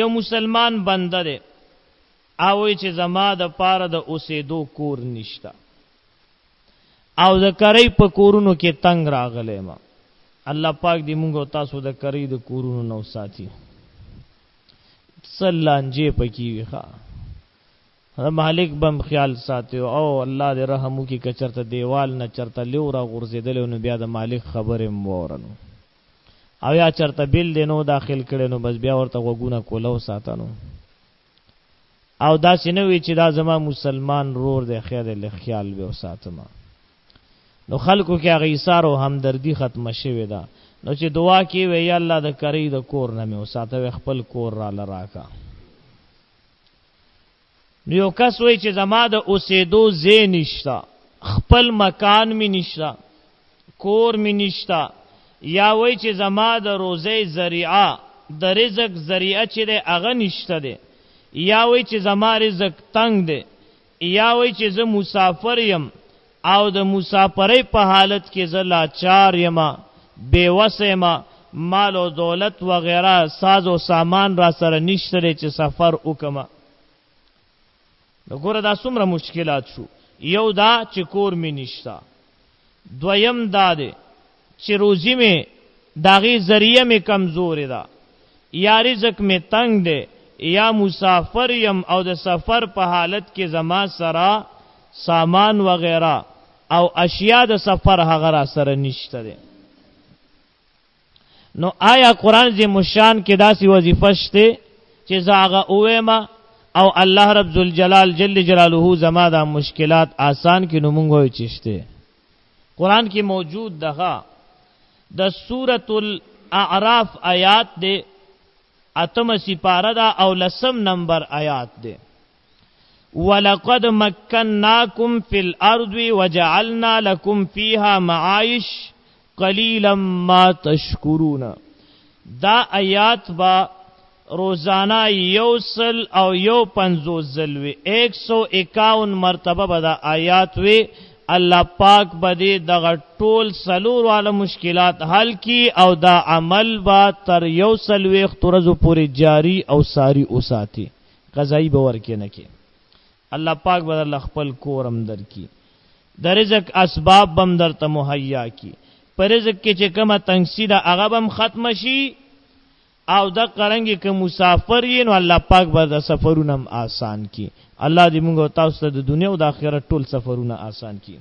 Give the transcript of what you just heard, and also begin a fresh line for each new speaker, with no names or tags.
یو مسلمان بنده دی او چې زما د پاره د اوسېدو کور نشتا او د کرۍ په کورونو کې تنگ راغلی ما الله پاک دې موږ او تاسو د کرۍ د کورونو نو ساتي سلانجې پکې وي ښه مالک بم خیال ساتي او الله دې رحم وکړي که چرته دیوال نه چرته لیو را غورځېدلی نو بیا د مالک خبرې م واورنو او یا چرته بیل دی نو داخل کړی نو بس بیا ورته غوږونه کولو ساتنو او داسې نه وي چې دا زما مسلمان رور دی خیر دی لږ خیال به وساتمه نو خلکو کې هغه ایثار او همدردي ختمه شوې ده نو چې دعا کې وی یا الله د کرۍ د کور نه مې وساته خپل کور راله راکا نو یو کس وی چې زما د اوسېدو ځای نشته خپل مکان مې نشته کور مې نشته یا وی چې زما د روزۍ ذریعه د رزق ذریعه چې دی هغه نشته دی یا وی چې زما رزق تنگ دی یا وی چې زه مسافر یم او د مسافرۍ په حالت کې زه لاچار یم بېوسه یم مال او دولت وغیره ساز و سامان را سره نشته دی چې سفر وکړم نو ګوره دا څومره مشکلات شو یو دا چې کور مې نشته دویم دا دی چې روزي مې د هغې ذریعه مې کمزورې ده یا رزق مې تنگ دی یا مسافر یم او د سفر په حالت کې زما سره سامان وغیره او اشیاء د سفر هغه را سره نشته دی نو آیا قرآن عظیم شان کې داسې وظیفه شته چې زه هغه ووایم او الله رب ذوالجلال جل جلاله زما دا مشکلات آسان کې نو مونږ وایو چې شته قرآن کې موجود دغه د سورۃ الاعراف آیات دی اتم سپاره دا او لسم نمبر آیات دی وَلَقَدْ مَكَّنَّاكُمْ فِي الْأَرْضِ وَجَعَلْنَا لَكُمْ فِيهَا مَعَائِشَ قَلِيلًا مَا تَشْكُرُونَ دا آیات با روزانہ یوسل او یو پنزوز زلوی 151 مرتبه با دا آیات وی اللہ پاک بدی دا ټول سلور والا مشکلات حل کی او دا عمل با تر یوسل وی اخترزو پوری جاری او ساری اساتی قضائی باور کے نکی اللہ پاک بدل خپل کورم در کی در رزق اسباب بم در تا مہیا کی پر رزق کی چکم تنگسی دا اغبم ختم شی او دا قرنگی که مسافر یې نو الله پاک به سفرونم آسان کی الله دې موږ تاسو ته د دنیا او د آخرت ټول سفرونه آسان کی